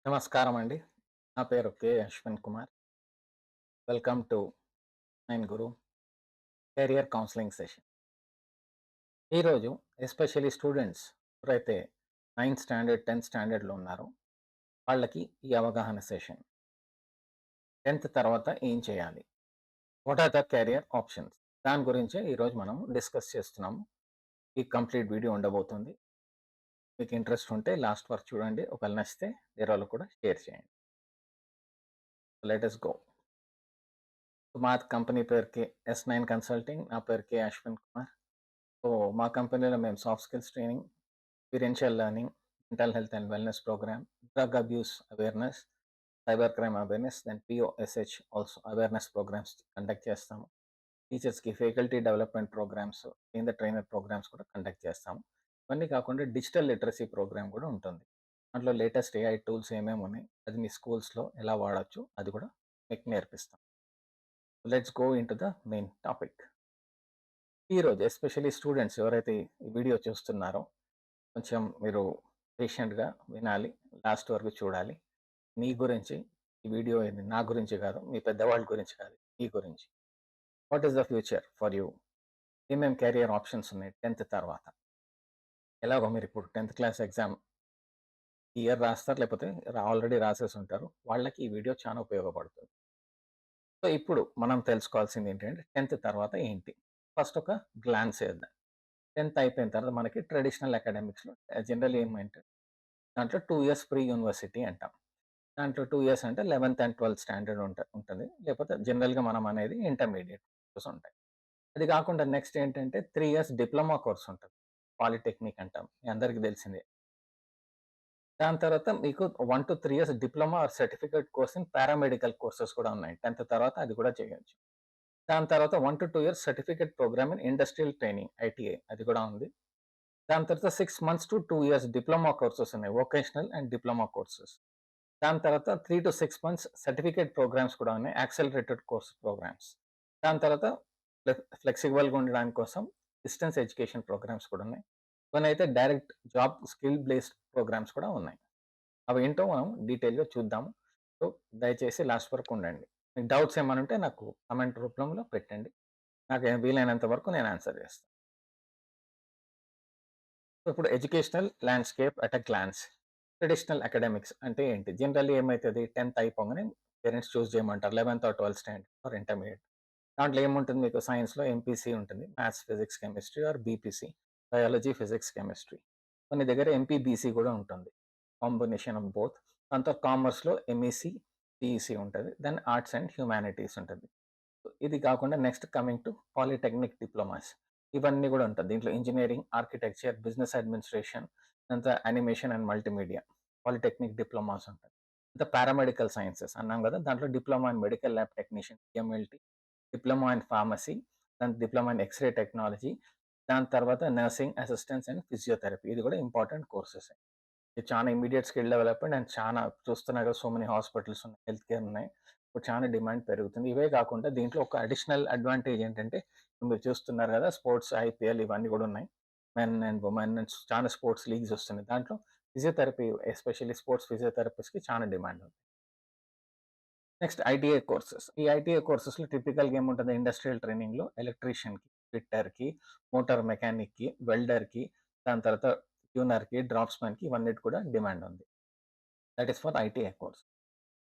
నమస్కారం అండి. నా పేరు Ashwin Kumar. Welcome to nine Guru career counselling session. ఈరోజు ఎస్పెషల్లీ స్టూడెంట్స్ ఎవరైతే 9థ్ స్టాండర్డ్, 10థ్ స్టాండర్డ్‌లో ఉన్నారో వాళ్ళకి ఈ అవగాహన సెషన్. 10థ్ తర్వాత ఏం చేయాలి? What are the career options? దాని గురించే ఈరోజు మనం డిస్కస్ చేస్తున్నాము. ఈ కంప్లీట్ వీడియో ఉండబోతుంది. మీకు ఇంట్రెస్ట్ ఉంటే లాస్ట్ వరకు చూడండి. ఒకవేళ నచ్చితే వేరే వాళ్ళకి కూడా షేర్ చేయండి. Let us go. మా కంపెనీ పేరు S9 కన్సల్టింగ్. నా పేరు అశ్విన్ కుమార్. సో, మా కంపెనీలో మేము soft skills training, experiential learning, mental health and wellness programme, drug abuse awareness, cyber crime awareness, then POSH also awareness programmes conduct చేస్తాము. టీచర్స్‌కి faculty development programmes, trainer programmes కూడా conduct చేస్తాము. ఇవన్నీ కాకుండా డిజిటల్ లిటరసీ ప్రోగ్రామ్ కూడా ఉంటుంది. దాంట్లో latest AI tools ఏమేమి ఉన్నాయి, అది మీ స్కూల్స్‌లో ఎలా వాడొచ్చు అది కూడా మీకు నేర్పిస్తాం. Let's go into the main topic. ఈరోజు ఎస్పెషల్లీ స్టూడెంట్స్ ఎవరైతే ఈ వీడియో చూస్తున్నారో కొంచెం మీరు పేషెంట్‌గా వినాలి. లాస్ట్ వరకు చూడాలి. మీ గురించి ఈ వీడియో ఇది నా గురించి కాదు. మీ పెద్దవాళ్ళ గురించి కాదు. మీ గురించి. What is the future for you? ఏమేం కెరియర్ ఆప్షన్స్ ఉన్నాయి 10థ్ తర్వాత? ఎలాగో మీరిప్పుడు 10థ్ క్లాస్ ఎగ్జామ్ ఈ ఇయర్ రాస్తారు. లేకపోతే ఆల్రెడీ రాసేసి ఉంటారు. వాళ్ళకి ఈ వీడియో చాలా ఉపయోగపడుతుంది. సో, ఇప్పుడు మనం తెలుసుకోవాల్సింది ఏంటంటే 10థ్ తర్వాత ఏంటి? ఫస్ట్ ఒక గ్లాన్స్ ఏద్దాం. 10థ్ అయిపోయిన తర్వాత మనకి ట్రెడిషనల్ అకాడమిక్స్‌లో జనరల్ ఏమంటే దాంట్లో 2 ఇయర్స్ ప్రీ యూనివర్సిటీ అంటాం. దాంట్లో 2 ఇయర్స్ అంటే 11థ్ అండ్ 12థ్ స్టాండర్డ్ ఉంటది. లేకపోతే జనరల్‌గా మనం అనేది ఇంటర్మీడియేట్ కోర్సెస్ ఉంటాయి. అది కాకుండా నెక్స్ట్ ఏంటంటే 3 ఇయర్స్ డిప్లొమా కోర్స్ ఉంటది. పాలిటెక్నిక్ అంటాం. మీ అందరికి తెలిసిందే. దాని తర్వాత మీకు 1-3 years diploma or certificate course in paramedical courses కూడా ఉన్నాయి. 10థ్ తర్వాత అది కూడా చేయొచ్చు. దాని తర్వాత 1-2 years certificate program in industrial training ITI అది కూడా ఉంది. దాని తర్వాత 6 months to 2 years diploma courses ఉన్నాయి. Vocational and diploma courses. దాని తర్వాత 3-6 మంత్స్ సర్టిఫికేట్ ప్రోగ్రామ్స్ కూడా ఉన్నాయి. Accelerated course programs. దాని తర్వాత ఫ్లెక్సిబుల్‌గా ఉండడానికి కోసం డిస్టెన్స్ ఎడ్యుకేషన్ ప్రోగ్రామ్స్ కూడా ఉన్నాయి. కొన్నైతే direct job skill based programmes కూడా ఉన్నాయి. అవేంటో మనం డీటెయిల్‌గా చూద్దాము. సో, దయచేసి లాస్ట్ వరకు ఉండండి. మీకు డౌట్స్ ఏమైనా ఉంటే నాకు కామెంట్ రూపంలో పెట్టండి. నాకు వీలైనంత వరకు నేను ఆన్సర్ చేస్తాను. ఇప్పుడు educational landscape at a glance. Traditional academics అంటే ఏంటి? జనరల్లీ ఏమైతది 10థ్ అయిపోగానే పేరెంట్స్ చూజ్ చేయమంటారు. 11థ్ ఆర్ 12థ్ స్టాండర్డ్ ఆర్ ఇంటర్మీడియేట్. దాంట్లో ఏముంటుంది మీకు సైన్స్‌లో ఎంపీసీ ఉంటుంది. Maths, physics, chemistry or BPC. Biology, physics, chemistry. కొన్ని దగ్గర ఎంపీబీసీ కూడా ఉంటుంది. Combination of both. దాంతో కామర్స్‌లో ఎంఈసీ, సీఈసీ ఉంటది. దెన్ ఆర్ట్స్ అండ్ హ్యుమానిటీస్ ఉంటది. ఇది కాకుండా next coming to polytechnic diplomas. ఇవన్నీ కూడా ఉంటది. దీంట్లో ఇంజినీరింగ్, ఆర్కిటెక్చర్, బిజినెస్ అడ్మినిస్ట్రేషన్, అంతా animation and multimedia. Polytechnic diplomas ఉంటాయి. ఇంకా పారామెడికల్ సైన్సెస్ అన్నాం కదా! దాంట్లో diploma in medical lab technician (MLT), diploma in pharmacy, దాని డిప్లొమా ఇన్ ఎక్స్-రే టెక్నాలజీ, దాని తర్వాత నర్సింగ్ అసిస్టెన్స్ అండ్ ఫిజియోథెరపీ. ఇది కూడా ఇంపార్టెంట్ కోర్సెసే. ఇది చాలా ఇమ్మీడియేట్ స్కిల్ డెవలప్‌మెంట్ అండ్ చాలా చూస్తున్నారు కదా! సో మెనీ హాస్పిటల్స్ ఉన్నాయి. హెల్త్ కేర్ ఉన్నాయి. ఇప్పుడు చాలా డిమాండ్ పెరుగుతుంది. ఇవే కాకుండా దీంట్లో ఒక అడిషనల్ అడ్వాంటేజ్ ఏంటంటే, ఇప్పుడు మీరు చూస్తున్నారు కదా! స్పోర్ట్స్ ఐపీఎల్ ఇవన్నీ కూడా ఉన్నాయి. మెన్ అండ్ వుమెన్ అండ్ చాలా స్పోర్ట్స్ లీగ్స్ వస్తున్నాయి. దాంట్లో ఫిజియోథెరపీ ఎస్పెషల్లీ స్పోర్ట్స్ ఫిజియోథెరపిస్ట్‌కి చాలా డిమాండ్ ఉంది. Next ITI courses. ఈ ఐటీఐ కోర్సెస్‌లో టిపికల్‌గా ఏముంటది ఇండస్ట్రియల్ ట్రైనింగ్‌లో ఎలక్ట్రీషియన్‌కి, ఫిట్టర్‌కి, మోటార్ మెకానిక్‌కి, వెల్డర్‌కి, దాని తర్వాత ట్యూనర్‌కి, డ్రాఫ్ట్స్‌మన్‌కి ఇవన్నిటి కూడా డిమాండ్ ఉంది. That is for ITI course.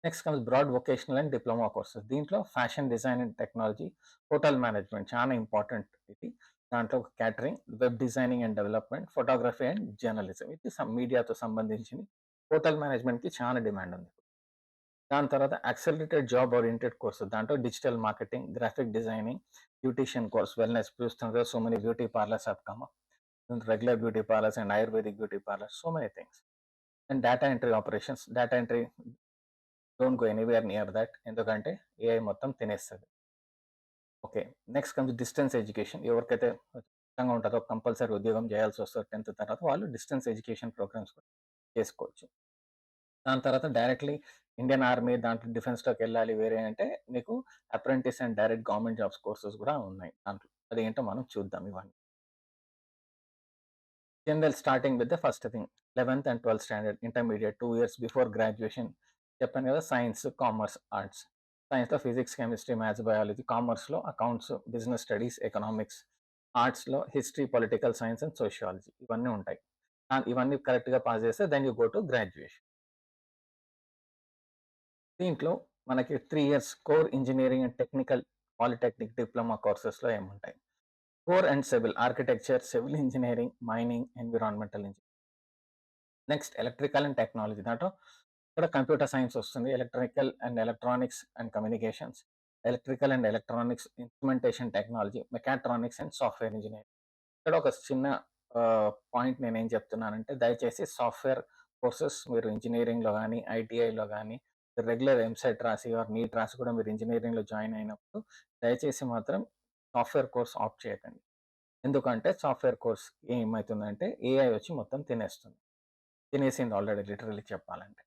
Next comes broad vocational and diploma courses. దీంట్లో fashion design and technology, hotel management చాలా ఇంపార్టెంట్ ఇది. దాంట్లో catering, web designing and development, photography and journalism. ఇది మీడియాతో సంబంధించింది. హోటల్ మేనేజ్మెంట్‌కి చాలా డిమాండ్ ఉంది. దాని తర్వాత యాక్సెలరేటెడ్ జాబ్ ఓరియెంటెడ్ కోర్సెస్. దాంట్లో digital marketing, graphic designing, beautician course, wellness చూస్తున్నాం కదా! So many beauty parlours have come up. Regular beauty parlours and ayurvedic beauty parlours, so many things. And data entry operations. Data entry don't go anywhere near that. ఎందుకంటే AI మొత్తం తినేస్తది. Okay. Next comes distance education. ఎవరికైతే కష్టంగా ఉంటదో compulsory ఉద్యోగం చేయాల్సొస్తది 10థ్ తర్వాత వాళ్ళు డిస్టెన్స్ ఎడ్యుకేషన్ ప్రోగ్రామ్స్ కూడా చేసుకోవచ్చు. దాని తర్వాత డైరెక్ట్‌లీ ఇండియన్ ఆర్మీ దాంట్లో డిఫెన్స్‌లోకెళ్ళాలి వేరే అంటే మీకు apprentice and direct government jobs courses కూడా ఉన్నాయి దాంట్లో. అదేంటో మనం చూద్దాం ఇవన్నీ. General starting with the first thing, 11th and 12th standard, intermediate, 2 years before graduation. చెప్పాను కదా, సైన్స్, కామర్స్, ఆర్ట్స్. సైన్స్లో ఫిజిక్స్, కెమిస్ట్రీ, మ్యాథ్స్, బయాలజీ. కామర్స్లో అకౌంట్స్, బిజినెస్ స్టడీస్, ఎకనామిక్స్. ఆర్ట్స్లో history, political science and sociology ఇవన్నీ ఉంటాయి. ఇవన్నీ కరెక్ట్గా పాస్ చేస్తే then you go to graduation. దీంట్లో మనకి 3 years core engineering and technical polytechnic diploma కోర్సెస్లో ఏముంటాయి? Core and civil, architecture, civil engineering, mining, environmental engineering. Next electrical and technology, దాంట్లో ఇక్కడ కంప్యూటర్ సైన్స్ వస్తుంది, electrical and electronics and communications, electrical and electronics instrumentation technology, mechatronics and software engineering. ఇక్కడ ఒక చిన్న point నేనేం చెప్తున్నానంటే, దయచేసి సాఫ్ట్వేర్ కోర్సెస్ మీరు ఇంజనీరింగ్లో కానీ ఐటీఐలో కానీ రెగ్యులర్ ఎంసెట్ రాసి ఆర్ నీట్ రాసి కూడా మీరు ఇంజనీరింగ్లో జాయిన్ అయినప్పుడు దయచేసి మాత్రం సాఫ్ట్వేర్ కోర్స్ ఆప్ట్ చేయకండి. ఎందుకంటే సాఫ్ట్వేర్ కోర్స్ ఏమవుతుందంటే ఏఐ వచ్చి మొత్తం తినేసింది ఆల్రెడీ, లిటరల్లీ చెప్పాలంటే.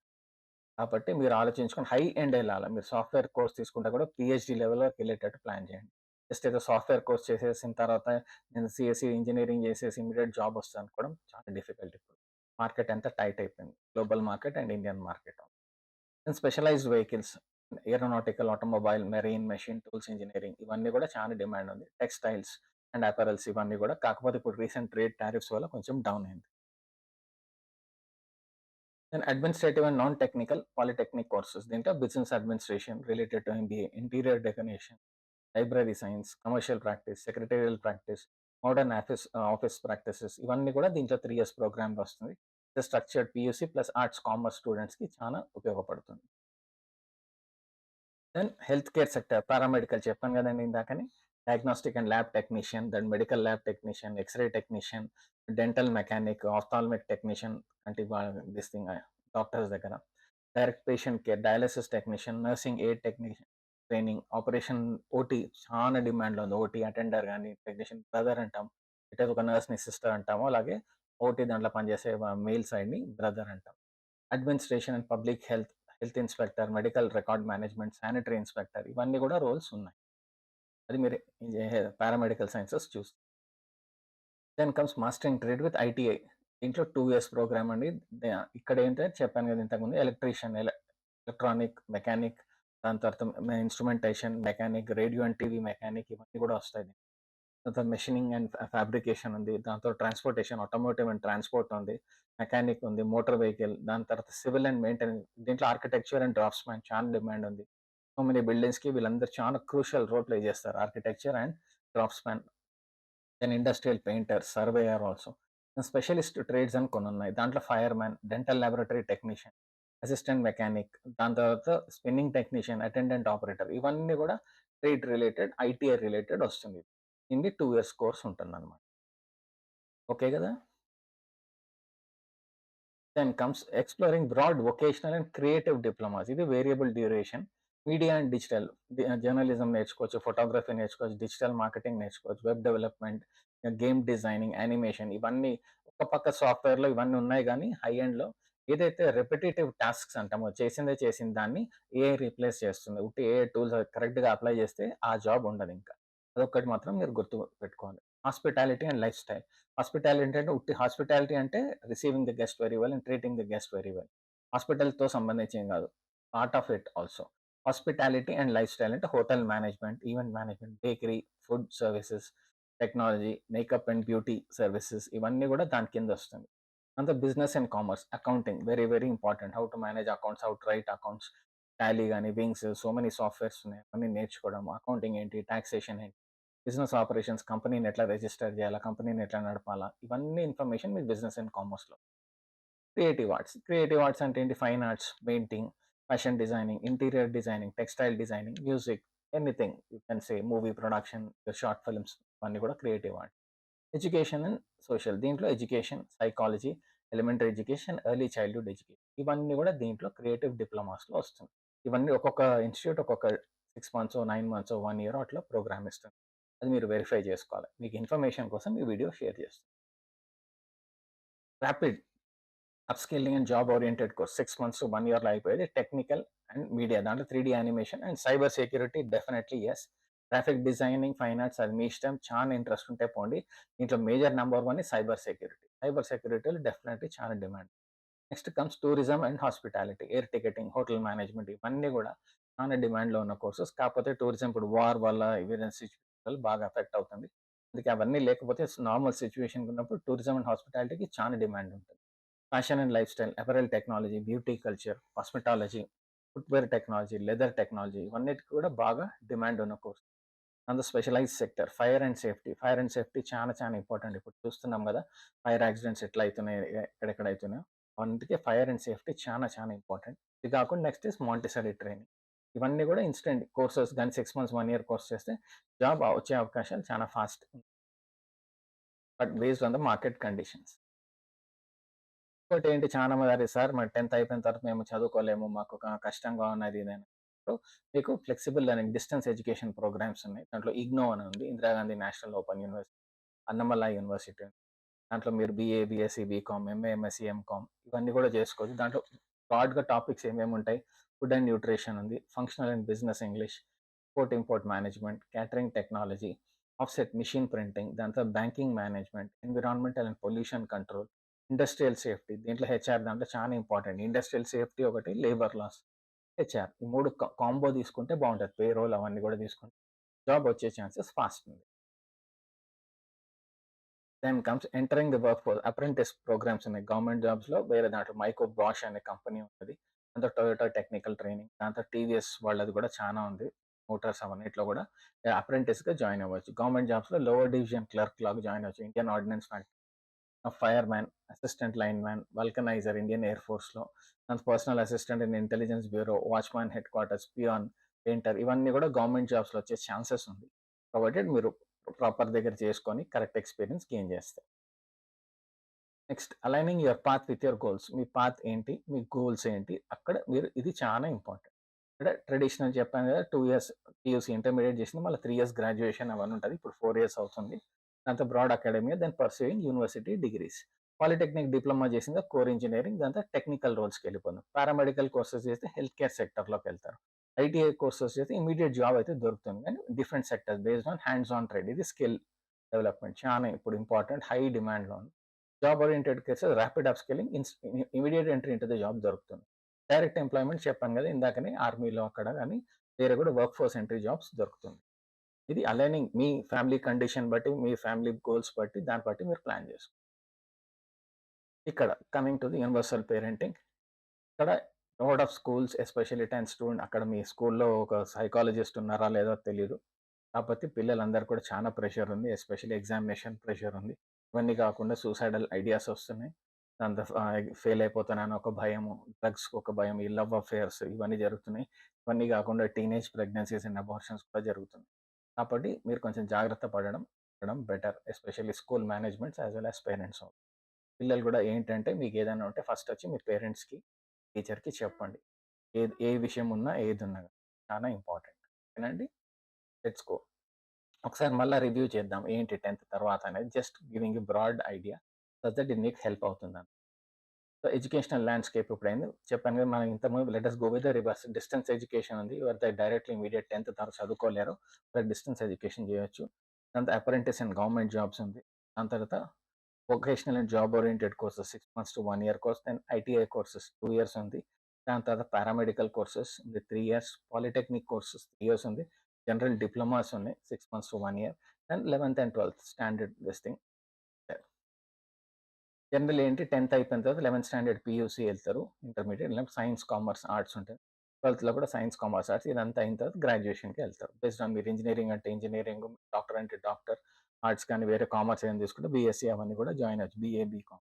కాబట్టి మీరు ఆలోచించుకొని హై ఎండ్ వెళ్ళాలి. మీరు సాఫ్ట్వేర్ కోర్స్ తీసుకుంటే కూడా పిహెచ్డి లెవెల్లోకి వెళ్ళేటట్టు ప్లాన్ చేయండి. జస్ట్ ఏదో సాఫ్ట్వేర్ కోర్స్ చేసేసిన తర్వాత నేను సిఎస్సి ఇంజనీరింగ్ చేసేసి ఇమీడియట్ జాబ్ వస్తుంది అనుకోవడం చాలా డిఫికల్ట్. ఇప్పుడు మార్కెట్ ఎంత టైట్ అయిపోయింది, global market and Indian market. Specialised vehicles, aeronautical, automobile, marine, machine tools engineering ఇవన్నీ కూడా చాలా డిమాండ్ ఉంది. టెక్స్టైల్స్ అండ్ అపారల్స్ ఇవన్నీ కూడా, కాకపోతే ఇప్పుడు రీసెంట్ ట్రేడ్ టారిఫ్స్ వల్ల కొంచెం డౌన్ అయింది. Then administrative and non technical polytechnic courses, దీంట్లో business administration related to MBA, interior decoration, library science, commercial practice, secretarial practice, modern office practices ఇవన్నీ కూడా దీంట్లో 3 years ప్రోగ్రామ్లో వస్తుంది. Structured PUC plus arts commerce స్టూడెంట్స్కి చాలా ఉపయోగపడుతుంది. Then health care sector, paramedical చెప్పాను కదండి ఇందాకని, diagnostic and lab technician, then medical lab technician, X ray technician, dental mechanic, ophthalmic technician అంటే దిస్ థింగ్ డాక్టర్స్ దగ్గర, direct patient care, dialysis technician, nursing aid technician training, operation OT చాలా డిమాండ్లో ఉంది. OT attender కానీ technician brother అంటాం, ఇటే ఒక నర్స్ని sister అంటాము, అలాగే ఓటీ దాంట్లో పనిచేసే మెయిల్ సైడ్ని బ్రదర్ అంటాం. Administration and public health, health inspector, medical record management, sanitary inspector ఇవన్నీ కూడా రోల్స్ ఉన్నాయి. అది మీరు పారామెడికల్ సైన్సెస్ చూస్తే. Then comes mastering trade with ITI, దీంట్లో 2 years ప్రోగ్రామ్ అండి. ఇక్కడ ఏంటంటే చెప్పాను కదా ఇంతకుముందు, ఎలక్ట్రీషియన్, ఎలక్ట్రానిక్ మెకానిక్, దాని తర్వాత instrumentation mechanic, radio and TV mechanic ఇవన్నీ కూడా వస్తాయి. తర్వాత మెషినింగ్ అండ్ ఫ్యాబ్రికేషన్ ఉంది, దాంతో ట్రాన్స్పోర్టేషన్, ఆటోమోటివ్ అండ్ ట్రాన్స్పోర్ట్ ఉంది, మెకానిక్ ఉంది, మోటార్ వెహికల్, దాని తర్వాత సివిల్ అండ్ మెయింటెనెన్స్, దీంట్లో ఆర్కిటెక్చర్ అండ్ డ్రాఫ్ట్స్మెన్ చాలా డిమాండ్ ఉంది. సో మెనీ బిల్డింగ్స్కి వీళ్ళందరూ చాలా క్రూషియల్ రోల్ ప్లే చేస్తారు, architecture and draftsmen. Then industrial painter, surveyor also. Specialist trades అని కొన్ని ఉన్నాయి, దాంట్లో fire man, dental laboratory technician, assistant mechanic, దాని తర్వాత స్పిన్నింగ్ టెక్నీషియన్, అటెండెంట్ ఆపరేటర్ ఇవన్నీ కూడా ట్రేడ్ రిలేటెడ్ ఐటీఐ రిలేటెడ్ వస్తుంది. ఇది 2 years కోర్స్ ఉంటుంది అనమాట. ఓకే కదా. Then comes exploring broad vocational and creative diplomas, ఇది variable duration. Media and digital, journalism నేర్చుకోవచ్చు, ఫోటోగ్రఫీ నేర్చుకోవచ్చు, డిజిటల్ మార్కెటింగ్ నేర్చుకోవచ్చు, web development, game designing, animation ఇవన్నీ ఒక పక్క సాఫ్ట్‌వేర్‌లో ఇవన్నీ ఉన్నాయి గానీ, హై ఎండ్‌లో ఏదైతే రెపిటీటివ్ టాస్క్స్ అంటామో, చేసిన దాన్ని ఏఐ రీప్లేస్ చేస్తుంది. ఉట్టి ఏఐ టూల్స్ కరెక్ట్‌గా అప్లై చేస్తే ఆ జాబ్ ఉండదింకా. అదొక్కటి మాత్రం మీరు గుర్తు పెట్టుకోవాలి. Hospitality and life style. Hospitality అంటే ఉట్టి హాస్పిటాలిటీ అంటే receiving the guest very well and treating the guest very well. హాస్పిటల్‌తో సంబంధించి ఏం కాదు. Part of it also. Hospitality and life style అంటే hotel management, event management, bakery, food services, technology, makeup and beauty services ఇవన్నీ కూడా దాని కింద వస్తుంది. అంత business and commerce, accounting very very important. How to manage accounts, how to write accounts, Tally గాని, wings, so many softwares ఉన్నాయి. అవన్నీ నేర్చుకోవడం. అకౌంటింగ్ ఏంటి, టాక్సేషన్ ఏంటి, బిజినెస్ ఆపరేషన్స్, కంపెనీని ఎట్లా రిజిస్టర్ చేయాలా, కంపెనీని ఎట్లా నడపాలా, ఇవన్నీ ఇన్ఫర్మేషన్ మీకు బిజినెస్ అండ్ కామర్స్‌లో. క్రియేటివ్ ఆర్ట్స్, క్రియేటివ్ ఆర్ట్స్ అంటే ఏంటి, fine arts, painting, fashion designing, interior designing, textile designing, music, anything you can say, movie production, short films ఇవన్నీ కూడా creative art. Education and social, దీంట్లో education, psychology, elementary education, early childhood education ఇవన్నీ కూడా దీంట్లో creative డిప్లొమాస్‌లో వస్తుంది. ఇవన్నీ ఒక్కొక్క institute ఒక్కొక్క 6 మంత్సో, 9 మంత్సో, 1 ఇయరో అట్లా ప్రోగ్రామ్ ఇస్తుంది. అది మీరు వెరిఫై చేసుకోవాలి. మీకు ఇన్ఫర్మేషన్ కోసం ఈ వీడియో షేర్ చేస్తాను. Rapid upskilling and job oriented course 6 months to 1 ఇయర్‌లో అయిపోయేది. టెక్నికల్ అండ్ మీడియా, దాంట్లో 3 D animation and cyber security definitely yes. Graphic designing, fine arts అది మీ ఇష్టం. చాలా ఇంట్రెస్ట్ ఉంటే పోండి. దీంట్లో major number 1 cyber security. Cyber సెక్యూరిటీలో డెఫినెట్‌లీ చాలా demand. Next comes tourism and hospitality, air ticketing, hotel management ఇవన్నీ కూడా చాలా డిమాండ్‌లో ఉన్న కోర్సెస్. కాకపోతే టూరిజం ఇప్పుడు వార్ వల్ల వేరియస్ సిట్యుయేషన్ వల్ల బాగా ఎఫెక్ట్ అవుతుంది. అందుకే అవన్నీ లేకపోతే నార్మల్ సిట్యుయేషన్ ఉన్నప్పుడు టూరిజం అండ్ హాస్పిటాలిటీకి చాలా డిమాండ్ ఉంటుంది. Fashion and life style, apparel technology, beauty culture, hospitality, footwear technology, leather technology ఇవన్నిటికి కూడా బాగా డిమాండ్ ఉన్న course. And the specialised sector fire and safety. Fire and safety చాలా చాలా ఇంపార్టెంట్. ఇప్పుడు చూస్తున్నాం కదా! ఫైర్ యాక్సిడెంట్స్ ఎట్లా అయితున్నాయి, ఎక్కడెక్కడ అయితున్నాయో. అందుకే ఫైర్ అండ్ సేఫ్టీ చాలా చాలా ఇంపార్టెంట్. ఇది కాకుండా నెక్స్ట్ ఇస్ మాంటిసరీ ట్రైనింగ్. ఇవన్నీ కూడా ఇన్‌స్టంట్ కోర్సెస్ గాని 6 మంత్స్, 1 ఇయర్ కోర్స్ చేస్తే జాబ్ వచ్చే అవకాశాలు చాలా fast. But based on the market conditions. ఇంకోటేంటి చాలా మంది అరే సార్ మరి 10థ్ అయిపోయిన తర్వాత మేము చదువుకోలేము. మాకు కష్టంగా ఉన్నది ఇది అని. సో, మీకు flexible learning distance education programmes ఉన్నాయి. దాంట్లో ఇగ్నో అని ఉంది. Indira Gandhi national open university, Annamalai university. దాంట్లో మీరు BA, BSc, BCom, MA, MSc, MCom ఇవన్నీ కూడా చేసుకోవచ్చు. దాంట్లో బ్రాడ్‌గా టాపిక్స్ ఏమేమి ఉంటాయి? ఫుడ్ అండ్ న్యూట్రిషన్ ఉంది. Functional and business English, export, import management, catering technology, offset machine printing, దాని తర్వాత banking management, environmental and pollution control, industrial safety. దీంట్లో హెచ్ఆర్ దాంట్లో చాలా ఇంపార్టెంట్. ఇండస్ట్రియల్ సేఫ్టీ ఒకటి, లేబర్ లాస్, హెచ్ఆర్ ఈ 3 కాంబో తీసుకుంటే బావుంటది. పేరోల్ అవన్నీ కూడా తీసుకుంటే జాబ్ వచ్చే ఛాన్సెస్ ఫాస్ట్ ఉంది. Then comes entering the work force. Apprentice programmes ఉన్నాయి. గవర్నమెంట్ జాబ్స్‌లో వేరే దాంట్లో మైకో బాష్ అనే కంపెనీ ఉంటది. దాంతో టొయోటా టెక్నికల్ ట్రైనింగ్, దాంతో టీవీఎస్ వాళ్ళది కూడా చానా ఉంది. మోటార్స్ అవన్నిట్లో కూడా అప్రెంటిస్‌గా జాయిన్ అవ్వచ్చు. గవర్నమెంట్ జాబ్స్‌లో లోవర్ డివిజన్ క్లర్క్ లాగా జాయిన్ అవ్వచ్చు. Indian ordnance factory, fireman, assistant lineman, vulcaniser Indian air ఫోర్స్‌లో, personal assistant in intelligence bureau, watchman head quarters, peon, painter ఇవన్నీ కూడా గవర్నమెంట్ జాబ్స్‌లో వచ్చే ఛాన్సెస్ ఉంది. ప్రొవైడెడ్ మీరు ప్రాపర్ దగ్గర చేసుకొని కరెక్ట్ ఎక్స్‌పీరియన్స్ గెయిన్ చేస్తే. Next aligning your path with your goals. Me path ఏంటి? మీ గోల్స్ ఏంటి? అక్కడ మీరు ఇది చాలా ఇంపార్టెంట్. ఇక్కడ ట్రెడిషనల్ చెప్పాను కదా! 2 ఇయర్స్ పీయూసీ ఇంటర్మీడియేట్ చేసింది. మళ్ళీ 3 ఇయర్స్ గ్రాడ్యుయేషన్ అవన్నీ ఉంటది. ఇప్పుడు 4 ఇయర్స్ అవుతుంది. దాంతో broad academia, then pursuing university degrees. Polytechnic diploma చేసిందా కోర్ ఇంజినీరింగ్, దాంతో టెక్నికల్ రోల్స్‌కి వెళ్ళిపోదాం. పారామెడికల్ కోర్సెస్ చేస్తే హెల్త్ కేర్ సెక్టర్‌లోకి వెళ్తారు. ఐటీఐ కోర్సెస్ చేస్తే ఇమ్మీడియేట్ జాబ్ అయితే దొరుకుతుంది. కానీ different sectors based on hands on trade. ఇది స్కిల్ డెవలప్‌మెంట్ చాలా ఇప్పుడు ఇంపార్టెంట్. హై డిమాండ్‌లో ఉంది. Job oriented cases rapid upskilling, immediate entry into the job దొరుకుతుంది. డైరెక్ట్ ఎంప్లాయ్‌మెంట్ చెప్పాను కదా! ఇందాకనే ఆర్మీలో అక్కడ గాని వేరే కూడా వర్క్ ఫోర్స్ ఎంట్రీ జాబ్స్ దొరుకుతుంది. ఇది అలైనింగ్ మీ ఫ్యామిలీ కండిషన్ బట్టి, మీ ఫ్యామిలీ గోల్స్ బట్టి దాన్ని బట్టి మీరు ప్లాన్ చేసుకోవాలి. ఇక్కడ coming to the universal parenting. ఇక్కడ లాట్ ఆఫ్ స్కూల్స్ ఎస్పెషల్లీ 10థ్ స్టూడెంట్ అక్కడ మీ స్కూల్‌లో ఒక సైకాలజిస్ట్ ఉన్నారా లేదో తెలీదు. కాకపోతే పిల్లలందరూ కూడా చాలా ప్రెషర్ ఉంది. ఎస్పెషల్లీ ఎగ్జామినేషన్ ప్రెషర్ ఉంది. ఇవన్నీ కాకుండా సూసైడల్ ఐడియాస్ వస్తున్నాయి. దాంతో ఫెయిల్ అయిపోతానని ఒక భయము, డ్రగ్స్‌కి ఒక భయం, ఈ లవ్ అఫేర్స్ ఇవన్నీ జరుగుతున్నాయి. ఇవన్నీ కాకుండా టీనేజ్ ప్రెగ్నెన్సీస్ అండ్ అబార్షన్స్ కూడా జరుగుతున్నాయి. కాబట్టి మీరు కొంచెం జాగ్రత్త పడడం better. Especially school managements as well as parents. పిల్లలు కూడా ఏంటంటే మీకు ఏదైనా ఉంటే ఫస్ట్ వచ్చి మీ పేరెంట్స్‌కి, టీచర్‌కి చెప్పండి. ఏ విషయం ఉన్నా ఏదున్నా గాని. చాలా ఇంపార్టెంట్. ఓకేనండి. Let's go. ఒకసారి మళ్ళా రివ్యూ చేద్దాం. ఏంటి 10థ్ తర్వాత అనేది just giving a broad idea so that it మీకు హెల్ప్ అవుతుందని. సో ఎడ్యుకేషనల్ ల్యాండ్‌స్కేప్ ఇప్పుడైంది. చెప్పాను కదా! మనం ఇంతకుముందు let us go with the reverse. Distance education ఉంది. ఎవరైతే డైరెక్ట్‌లీ ఇమ్మీడియేట్ 10థ్ తర్వాత చదువుకోలేరో వాళ్ళు డిస్టెన్స్ ఎడ్యుకేషన్ చేయొచ్చు. దాని తర్వాత అప్రెంటిస్ అండ్ గవర్నమెంట్ జాబ్స్ ఉంది. దాని తర్వాత vocational and job oriented courses 6 months to 1 year course. Then ITI courses 2 years ఉంది. దాని తర్వాత పారామెడికల్ కోర్సెస్ ఉంది 3 ఇయర్స్. పాలిటెక్నిక్ కోర్సెస్ 3 ఇయర్స్ ఉంది. జనరల్ డిప్లొమాస్ ఉన్నాయి 6 మంత్స్ టు 1 ఇయర్. అండ్ 11థ్ అండ్ 12థ్ స్టాండర్డ్ దిస్ థింగ్. జనరల్ ఏంటి 10థ్ అయిపోయిన తర్వాత 11థ్ స్టాండర్డ్ పీయూసీ ఎళ్తారు. ఇంటర్మీడియేట్ సైన్స్, కామర్స్, ఆర్ట్స్ ఉంటాయి. 12థ్‌లో కూడా సైన్స్, కామర్స్, ఆర్ట్స్ ఇదంతా అయిన తర్వాత గ్రాడ్యుయేషన్‌కి ఎళ్తారు. బేస్డ్ ఆన్ మీరు ఇంజినీరింగ్ అంటే ఇంజినీరింగ్, డాక్టర్ అంటే డాక్టర్, ఆర్ట్స్ కానీ వేరే కామర్స్ ఏమైనా తీసుకుంటే బీఎస్సీ అవన్నీ కూడా జాయిన్ అవ్వచ్చు. BA, BCom.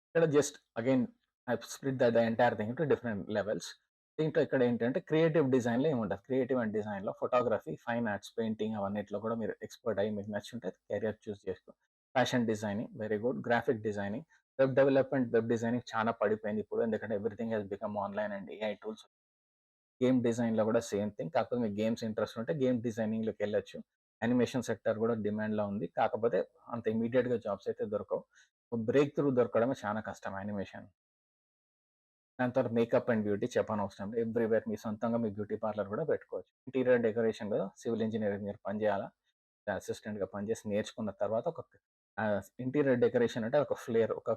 ఇక్కడ just again I split the entire thing into different levels. దీంట్లో ఇక్కడ ఏంటంటే క్రియేటివ్ డిజైన్‌లో ఏముంటది. క్రియేటివ్ అండ్ డిజైన్‌లో ఫోటోగ్రఫీ, ఫైన్ ఆర్ట్స్, పెయింటింగ్ అవన్నిట్లో కూడా మీరు ఎక్స్‌పర్ట్ అయ్యి మీకు నచ్చుంటే కెరియర్ చూజ్ చేసుకో. Fashion designing very good. Graphic designing, web development, web designing చాలా పడిపోయింది ఇప్పుడు. ఎందుకంటే everything has become online and AI tools. Game డిజైన్‌లో కూడా సేమ్ థింగ్. కాకపోతే మీకు గేమ్స్ ఇంట్రెస్ట్ ఉంటే గేమ్ డిజైనింగ్‌లోకెళ్ళొచ్చు. యానిమేషన్ సెక్టార్ కూడా డిమాండ్‌లో ఉంది. కాకపోతే అంత ఇమ్మీడియేట్‌గా జాబ్స్ అయితే దొరకవు. బ్రేక్ త్రూ దొరకడమే చాలా కష్టం యానిమేషన్. దాని తర్వాత మేకప్ అండ్ బ్యూటీ చెప్పనవసరం లేదు. ఎవ్రీవేర్ మీ సొంతంగా మీ బ్యూటీ పార్లర్ కూడా పెట్టుకోవచ్చు. ఇంటీరియర్ డెకరేషన్‌లో సివిల్ ఇంజినీరింగ్ మీరు పని చేయాలా? అసిస్టెంట్‌గా పనిచేసి నేర్చుకున్న తర్వాత ఒక ఇంటీరియర్ డెకరేషన్ అంటే ఒక ఫ్లేర్, ఒక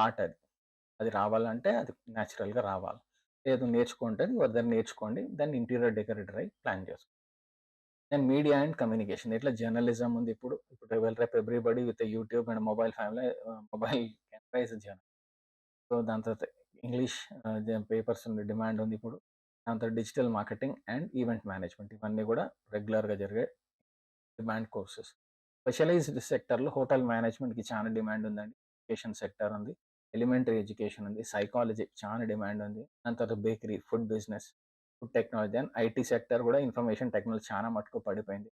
ఆర్ట్ అది. అది రావాలంటే అది నేచురల్‌గా రావాలి. లేదు నేర్చుకుంటే వద్దరు నేర్చుకోండి. దాన్ని ఇంటీరియర్ డెకరేటర్ అయ్యి ప్లాన్ చేసుకోండి. దెన్ మీడియా అండ్ కమ్యూనికేషన్ ఎట్లా జర్నలిజం ఉంది ఇప్పుడు. ఇప్పుడు రేపు everybody with YouTube and mobile family mobile camera is journal. So, దాని తర్వాత ఇంగ్లీష్ పేపర్స్ ఉంది డిమాండ్ ఉంది ఇప్పుడు. దాని తర్వాత digital marketing and event management ఇవన్నీ కూడా రెగ్యులర్‌గా జరిగే డిమాండ్ కోర్సెస్. స్పెషలైజ్డ్ సెక్టర్‌లో హోటల్ మేనేజ్మెంట్‌కి చాలా డిమాండ్ ఉందండి. ఎడ్యుకేషన్ సెక్టర్ ఉంది. ఎలిమెంటరీ ఎడ్యుకేషన్ ఉంది. సైకాలజీ చాలా డిమాండ్ ఉంది. దాని తర్వాత bakery, food business, food technology and IT sector కూడా ఇన్ఫర్మేషన్ టెక్నాలజీ చాలా మటుకు పడిపోయింది.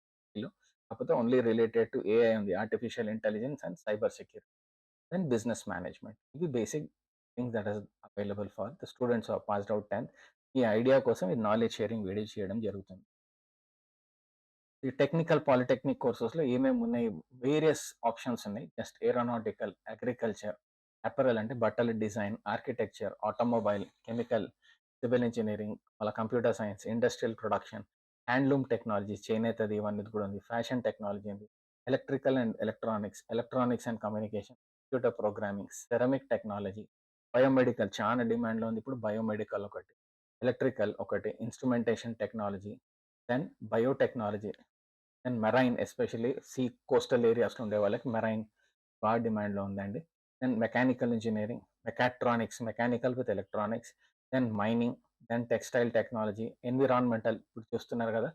కాకపోతే ఓన్లీ రిలేటెడ్ టు ఏఐ ఉంది. Artificial intelligence and cyber security. Then business management. ఇవి basic things that is available for the students who have passed out 10థ్. ఈ idea కోసం ఈ నాలెడ్జ్ షేరింగ్ వీడియో చేయడం జరుగుతుంది. ఈ టెక్నికల్ పాలిటెక్నిక్ కోర్సెస్‌లో ఏమేమి ఉన్నాయి? వేరియస్ ఆప్షన్స్ ఉన్నాయి. జస్ట్ ఏరోనాటికల్, అగ్రికల్చర్, అపెరల్ అంటే బట్టల design, architecture, automobile, chemical, civil engineering, మళ్ళా computer science, industrial production, handloom technology, చేనేతది ఇవన్నీ కూడా ఉంది. ఫ్యాషన్ టెక్నాలజీ ఉంది. Electrical and electronics, electronics and communication, computer programming, ceramic technology, biomedical చాలా డిమాండ్‌లో ఉంది ఇప్పుడు బయోమెడికల్ ఒకటి. ఎలక్ట్రికల్ ఒకటి, instrumentation technology, then biotechnology. And marine especially coastal ఏరియాస్‌లో ఉండే వాళ్ళకి మెరైన్ బాగా డిమాండ్‌లో ఉందండి. Then mechanical engineering, mechatronics, mechanical with electronics, then mining, then textile technology, environmental ఇప్పుడు చూస్తున్నారు కదా!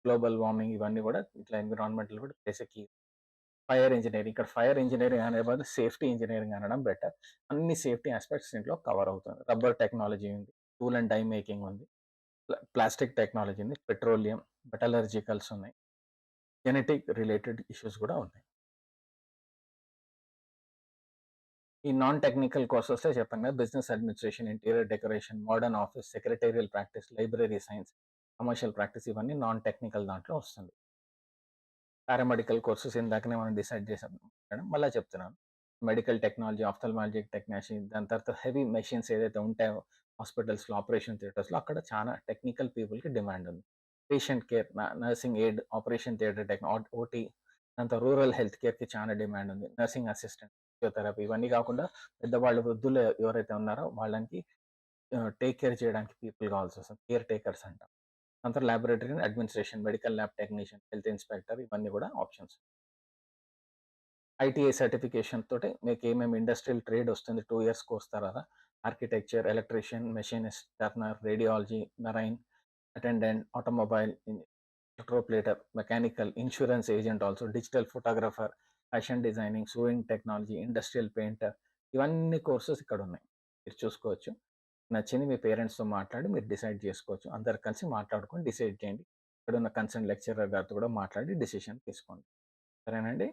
గ్లోబల్ వార్మింగ్ ఇవన్నీ కూడా ఇట్లా ఎన్విరాన్మెంటల్ కూడా plays a key. Fire engineering ఇక్కడ ఫైర్ ఇంజినీరింగ్ అనే బదులు సేఫ్టీ ఇంజినీరింగ్ అనడం బెటర్. అన్ని సేఫ్టీ ఆస్పెక్ట్స్ దీంట్లో కవర్ అవుతుంది. రబ్బర్ టెక్నాలజీ ఉంది. టూల్ అండ్ డై మేకింగ్ ఉంది. ప్లాస్టిక్ టెక్నాలజీ ఉంది. పెట్రోలియం, మెటలర్జికల్స్ ఉన్నాయి. జెనెటిక్ రిలేటెడ్ ఇష్యూస్ కూడా ఉన్నాయి. ఈ నాన్ టెక్నికల్ కోర్సెస్‌లో చెప్పాను కదా! Business administration, interior decoration, modern office, secretarial practice, library science, commercial practice ఇవన్నీ నాన్ టెక్నికల్ దాంట్లో వస్తుంది. పారామెడికల్ కోర్సెస్ ఇందాకనే మనం డిసైడ్ చేసాం మేడం. మళ్ళా చెప్తున్నాను. మెడికల్ టెక్నాలజీ, ఆఫ్థల్మాలజీ టెక్నీషియన్ దాని తర్వాత హెవీ మెషిన్స్ ఏదైతే ఉంటాయో హాస్పిటల్స్‌లో, ఆపరేషన్ థియేటర్స్‌లో అక్కడ చాలా టెక్నికల్ పీపుల్‌కి డిమాండ్ ఉంది. Patient care, nursing aid, operation theatre OT దాని తర్వాత రూరల్ హెల్త్ కేర్‌కి చాలా డిమాండ్ ఉంది. నర్సింగ్ అసిస్టెంట్, ఫిజియోథెరపీ ఇవన్నీ కాకుండా పెద్దవాళ్ళు వృద్ధులు ఎవరైతే ఉన్నారో వాళ్ళకి టేక్ కేర్ చేయడానికి పీపుల్ కావాల్సొస్తుంది. కేర్ టేకర్స్ అంటాం. దాని తర్వాత laboratory administration, medical lab technician, health inspector ఇవన్నీ కూడా ఆప్షన్స్. ఐటీఐ సర్టిఫికేషన్ తోటి మీకు ఏమేమి ఇండస్ట్రియల్ ట్రేడ్ వస్తుంది 2 ఇయర్స్ కోర్స్ తర్వాత. Architecture, electrician, machinist, Turner, radiology, marine attendant, automobile ఎలక్ట్రోప్లేటర్, mechanical, insurance agent also, digital photographer, fashion designing, sewing technology, industrial painter ఇవన్నీ courses ఇక్కడ ఉన్నాయి. మీరు చూసుకోవచ్చు. నచ్చింది మీ పేరెంట్స్‌తో మాట్లాడి మీరు డిసైడ్ చేసుకోవచ్చు. అందరు కలిసి మాట్లాడుకొని డిసైడ్ చేయండి. ఇక్కడున్న కన్సర్న్ లెక్చరర్ గారితో కూడా మాట్లాడి డెసిషన్ తీసుకోండి. సరేనండి?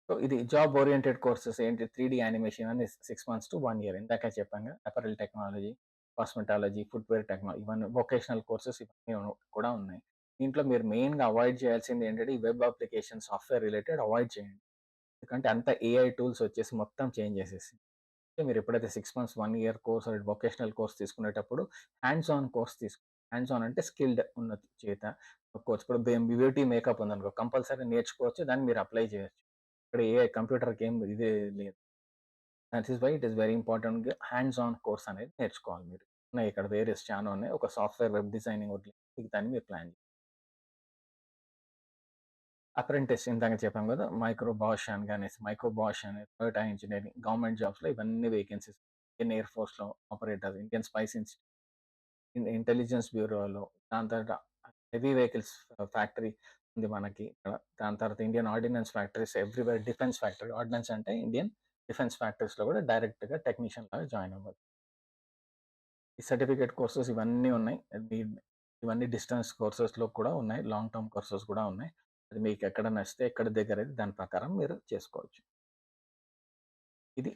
సో, ఇది జాబ్ ఓరియెంటెడ్ కోర్సెస్ ఏంటి 3 యానిమేషన్ అని 6 మంత్స్ టు 1 ఇయర్ ఇందాక చెప్పాను కదా! Apparel technology, cosmetology, footwear technology ఇవన్నీ వొకేషనల్ కోర్సెస్ ఇవన్నీ కూడా ఉన్నాయి. దీంట్లో మీరు మెయిన్‌గా అవాయిడ్ చేయాల్సింది ఏంటంటే, ఈ web application software related avoid చేయండి. ఎందుకంటే అంతా ఏఐ టూల్స్ వచ్చేసి మొత్తం చేంజ్ చేసేసింది. మీరు ఎప్పుడైతే 6 months, 1 year course vocational course తీసుకునేటప్పుడు hands on course hands on అంటే స్కిల్డ్ ఉన్న చేత కోర్స్ ఇప్పుడు బ్యూటీ మేకప్ ఉందనుకో కంపల్సరీ నేర్చుకోవచ్చు. దాన్ని మీరు అప్లై చేయొచ్చు. ఇక్కడ ఏఐ కంప్యూటర్‌కి ఏం ఇదే లేదు. That is why it is very important hands on course అనేది నేర్చుకోవాలి మీరు. ఉన్నాయి ఇక్కడ వేరియస్ చాలా ఉన్నాయి. ఒక సాఫ్ట్‌వేర్ వెబ్ డిజైనింగ్ వదిలి మిగతాన్ని మీరు ప్లాన్ చేయాలి. అప్రెంటిస్ ఇందాక చెప్పాం కదా! మైక్రో బాష్ అని గాని, మైక్రో బాష్ అని, టొయోటా ఇంజినీరింగ్ గవర్నమెంట్ జాబ్స్‌లో ఇవన్నీ వేకెన్సీస్. ఇండియన్ ఎయిర్ ఫోర్స్‌లో ఆపరేటర్, ఇండియన్ స్పైస్ ఇంటెలిజెన్స్ బ్యూరోలో, దాని తర్వాత హెవీ వెహికల్స్ ఫ్యాక్టరీ ఉంది మనకి ఇక్కడ. దాని తర్వాత Indian ordnance factories everywhere defence factory. Ordnance అంటే ఇండియన్ డిఫెన్స్ ఫ్యాక్టరీస్‌లో కూడా డైరెక్ట్‌గా టెక్నీషియన్ లాగా జాయిన్ అవ్వచ్చు. ఈ సర్టిఫికేట్ కోర్సెస్ ఇవన్నీ ఉన్నాయి. ఇవన్నీ డిస్టెన్స్ కోర్సెస్‌లో కూడా ఉన్నాయి. లాంగ్ టర్మ్ కోర్సెస్ కూడా ఉన్నాయి. అది మీకు ఎక్కడ నచ్చితే ఎక్కడ దగ్గరైతే దాని ప్రకారం మీరు చేసుకోవచ్చు. ఇది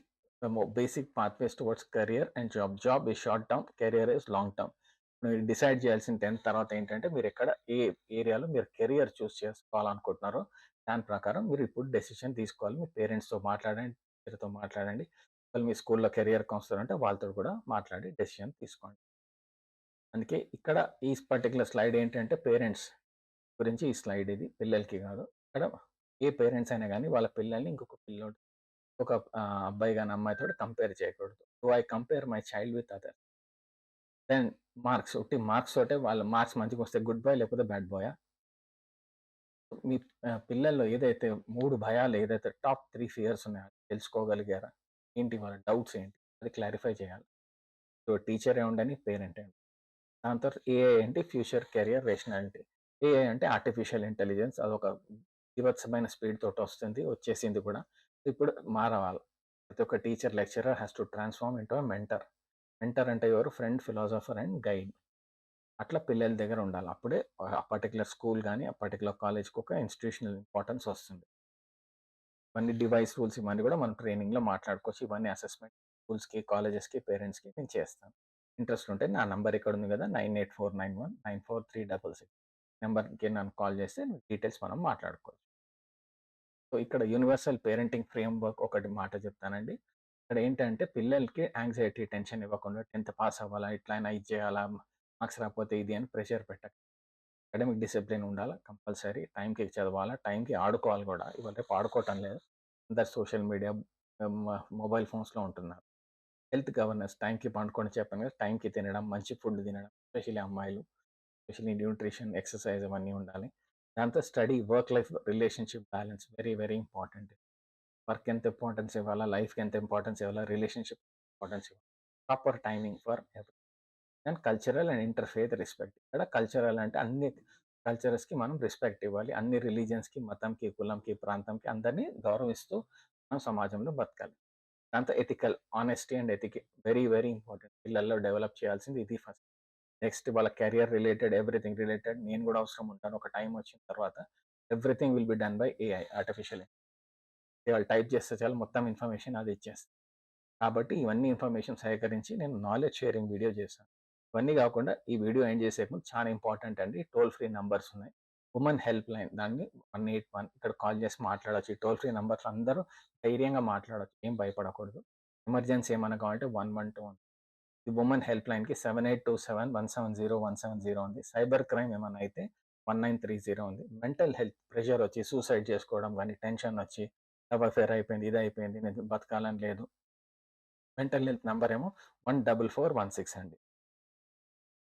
basic pathways towards career and job. Job is short term, career is long term. మీరు డిసైడ్ చేయాల్సిన 10థ్ తర్వాత ఏంటంటే మీరు ఎక్కడ ఏ ఏరియాలో మీరు కెరియర్ చూస్ చేసుకోవాలనుకుంటున్నారో దాని ప్రకారం మీరు ఇప్పుడు డెసిషన్ తీసుకోవాలి. మీ పేరెంట్స్‌తో మాట్లాడండి, టీచర్‌తో మాట్లాడండి. ఒకవేళ మీ స్కూల్‌లో కెరియర్ కౌన్సిలర్ ఉంటే వాళ్ళతో కూడా మాట్లాడి డెసిషన్ తీసుకోండి. అందుకే ఇక్కడ ఈ పర్టిక్యులర్ స్లైడ్ ఏంటంటే పేరెంట్స్ గురించి ఈ స్లైడ్ ఇది. పిల్లలకి కాదు. ఇక్కడ ఏ పేరెంట్స్ అయినా గానీ వాళ్ళ పిల్లల్ని ఇంకొక పిల్లోడు ఒక అబ్బాయి గాని, అమ్మాయితోటి కంపేర్ చేయకూడదు. Do I compare my child with other? Then marks ఉట్టి మార్క్స్ తోటే వాళ్ళ మార్క్స్ మంచిగొస్తే గుడ్ బాయ్ లేకపోతే బ్యాడ్ బాయా? మీ పిల్లల్లో ఏదైతే 3 భయాలు ఏదైతే టాప్ 3 ఫియర్స్ ఉన్నాయో తెలుసుకోగలిగారా? ఏంటి వాళ్ళ డౌట్స్ ఏంటి? అది క్లారిఫై చేయాలి. సో టీచరే ఉండని, పేరెంటే ఉండి. దాని తర్వాత ఏఐ అంటే ఫ్యూచర్ కెరియర్ రేషనాలిటీ. ఏఐ అంటే ఆర్టిఫిషియల్ ఇంటెలిజెన్స్ అదొక బీభత్సమైన స్పీడ్ తోటి వస్తుంది. వచ్చేసింది కూడా. ఇప్పుడు మారవాలి. ప్రతి ఒక్క teacher, lecturer has to transform into a mentor. Mentor అంటే ఎవరు? Friend, philosopher and guide. అట్లా పిల్లల దగ్గర ఉండాలి. అప్పుడే ఆ పర్టిక్యులర్ స్కూల్ గాని, ఆ పర్టిక్యులర్ కాలేజ్‌కి ఒక ఇన్‌స్టిట్యూషనల్ ఇంపార్టెన్స్ వస్తుంది. ఇవన్నీ డివైస్ రూల్స్ ఇవన్నీ కూడా మనం ట్రైనింగ్‌లో మాట్లాడుకోవచ్చు. ఇవన్నీ అసెస్మెంట్ స్కూల్స్‌కి, కాలేజెస్‌కి, పేరెంట్స్‌కి నేను చేస్తాను. ఇంట్రెస్ట్ ఉంటే నా నంబర్ ఇక్కడ ఉంది కదా! 9849194366 నంబర్‌కి నన్ను కాల్ చేస్తే డీటెయిల్స్ మనం మాట్లాడుకోవచ్చు. సో, ఇక్కడ యూనివర్సల్ పేరెంటింగ్ ఫ్రేమ్‌వర్క్ ఒకటి మాట చెప్తానండి. ఇక్కడ ఏంటంటే పిల్లలకి యాంగ్జైటీ, టెన్షన్ ఇవ్వకుండా 10థ్ పాస్ అవ్వాలా, ఎట్లైనా ఇది చేయాలా, మార్క్స్ రాకపోతే ఇది అని ప్రెషర్ పెట్టకు. అకాడమిక్ డిసిప్లిన్ ఉండాలా కంపల్సరీ. టైంకి చదవాలా, టైంకి ఆడుకోవాలి కూడా. ఇవాళ రేపు ఆడుకోవటం లేదు. అందరు సోషల్ మీడియా, మొబైల్ ఫోన్స్‌లో ఉంటున్నారు. హెల్త్ గవర్నెన్స్ టైంకి పండుకోండి చెప్పాను కదా! టైంకి తినడం, మంచి ఫుడ్ తినడం, ఎస్పెషల్లీ అమ్మాయిలు, ఎస్పెషల్లీ న్యూట్రిషన్, ఎక్సర్సైజ్ అవన్నీ ఉండాలి. దాంతో study, work life relationship balance very, very important. Work ఎంత ఇంపార్టెన్స్ ఇవ్వాలా, లైఫ్‌కి ఎంత ఇంపార్టెన్స్ ఇవ్వాలా, రిలేషన్‌షిప్ ఇంపార్టెన్స్ ఇవ్వాలి. Proper timing for every and cultural and inter faith respect. ఇక్కడ కల్చరల్ అంటే అన్ని కల్చర్స్‌కి మనం రెస్పెక్ట్ ఇవ్వాలి. అన్ని రిలీజియన్స్‌కి, మతంకి, కులంకి, ప్రాంతంకి అందరిని గౌరవిస్తూ మనం సమాజంలో బతకాలి. దాంతో ethical, honesty and ethic very, very important. పిల్లల్లో డెవలప్ చేయాల్సింది ఇది ఫస్ట్. నెక్స్ట్ వాళ్ళ కెరియర్ రిలేటెడ్, ఎవ్రీథింగ్ రిలేటెడ్ నేను కూడా అవసరం ఉంటాను. ఒక టైమ్ వచ్చిన తర్వాత everything will be done by AI, artificial. వాళ్ళు టైప్ చేస్తే చాలు మొత్తం ఇన్ఫర్మేషన్ అది ఇచ్చేస్తుంది. కాబట్టి ఇవన్నీ ఇన్ఫర్మేషన్ సేకరించి నేను నాలెడ్జ్ షేరింగ్ వీడియో చేశాను. ఇవన్నీ కాకుండా ఈ వీడియో ఎండ్ చేసే ముందు చాలా ఇంపార్టెంట్ అండి. టోల్ ఫ్రీ నంబర్స్ ఉన్నాయి. ఉమెన్ హెల్ప్ లైన్ దాన్ని 181 ఇక్కడ కాల్ చేసి మాట్లాడొచ్చు. ఈ టోల్ ఫ్రీ నంబర్స్ అందరూ ధైర్యంగా మాట్లాడొచ్చు. ఏం భయపడకూడదు. ఎమర్జెన్సీ ఏమన్నా కావాలంటే 112 ఉంది. ఈ ఉమెన్ హెల్ప్ లైన్‌కి 7827170170 ఉంది. సైబర్ క్రైమ్ ఏమన్నా అయితే 1930 ఉంది. మెంటల్ హెల్త్ ప్రెషర్ వచ్చి సూసైడ్ చేసుకోవడం గానీ, టెన్షన్ వచ్చి లవ్ అఫేర్ అయిపోయింది, ఇది అయిపోయింది, నేను బతకాలని లేదు. మెంటల్ హెల్త్ నంబర్ ఏమో 14416 అండి.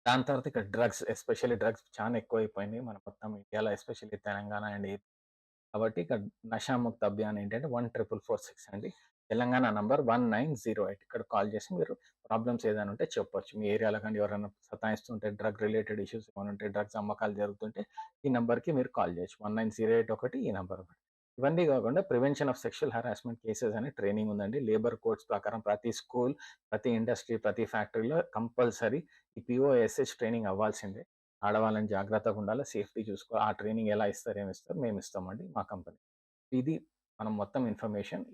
దాని తర్వాత ఇక్కడ డ్రగ్స్, ఎస్పెషల్లీ డ్రగ్స్ చాలా ఎక్కువైపోయినాయి. మన మొత్తం ఇండియాలో ఎస్పెషల్లీ తెలంగాణ అండ్ కాబట్టి ఇక్కడ నషాముక్త్ అభియాన్ ఏంటంటే 14446 అండి. తెలంగాణ నంబర్ 1908 ఇక్కడ కాల్ చేసి మీరు ప్రాబ్లమ్స్ ఏదైనా ఉంటే చెప్పొచ్చు. మీ ఏరియాలో గాని ఎవరైనా సతాయిస్తుంటే డ్రగ్ రిలేటెడ్ ఇష్యూస్ ఏమైనా ఉంటే డ్రగ్స్ అమ్మకాలు జరుగుతుంటే ఈ నంబర్‌కి మీరు కాల్ చేయొచ్చు. 1908 ఒకటి ఈ నంబర్ ఒకటి. ఇవన్నీ కాకుండా prevention of sexual harassment cases అనే ట్రైనింగ్ ఉందండి. లేబర్ కోడ్స్ ప్రకారం ప్రతి స్కూల్, ప్రతి ఇండస్ట్రీ, ప్రతి ఫ్యాక్టరీలో కంపల్సరీ ఈ పీఓఎస్హెచ్ ట్రైనింగ్ అవ్వాల్సిందే. ఆడవాళ్ళని జాగ్రత్తగా ఉండాలి. సేఫ్టీ చూసుకో ఆ ట్రైనింగ్ ఎలా ఇస్తారు? ఏమిస్తారు? మేమిస్తామండి మా కంపెనీ. ఇది మనం మొత్తం ఇన్ఫర్మేషన్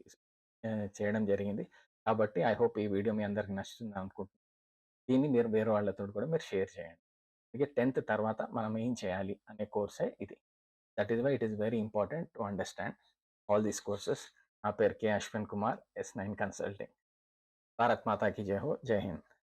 చేయడం జరిగింది. కాబట్టి ఐ హోప్ ఈ వీడియో మీ అందరికి నచ్చుతుంది అనుకుంటున్నాను. దీన్ని మీరు వేరే వాళ్ళతోటి కూడా మీరు షేర్ చేయండి. అలాగే 10థ్ తర్వాత మనం ఏం చేయాలి అనే కోర్సే ఇది. That is why it is very important to understand all these courses. నా పేరు K. Ashwin Kumar, S nine consulting. Bharat Mata కీ జై హో! జై హింద్.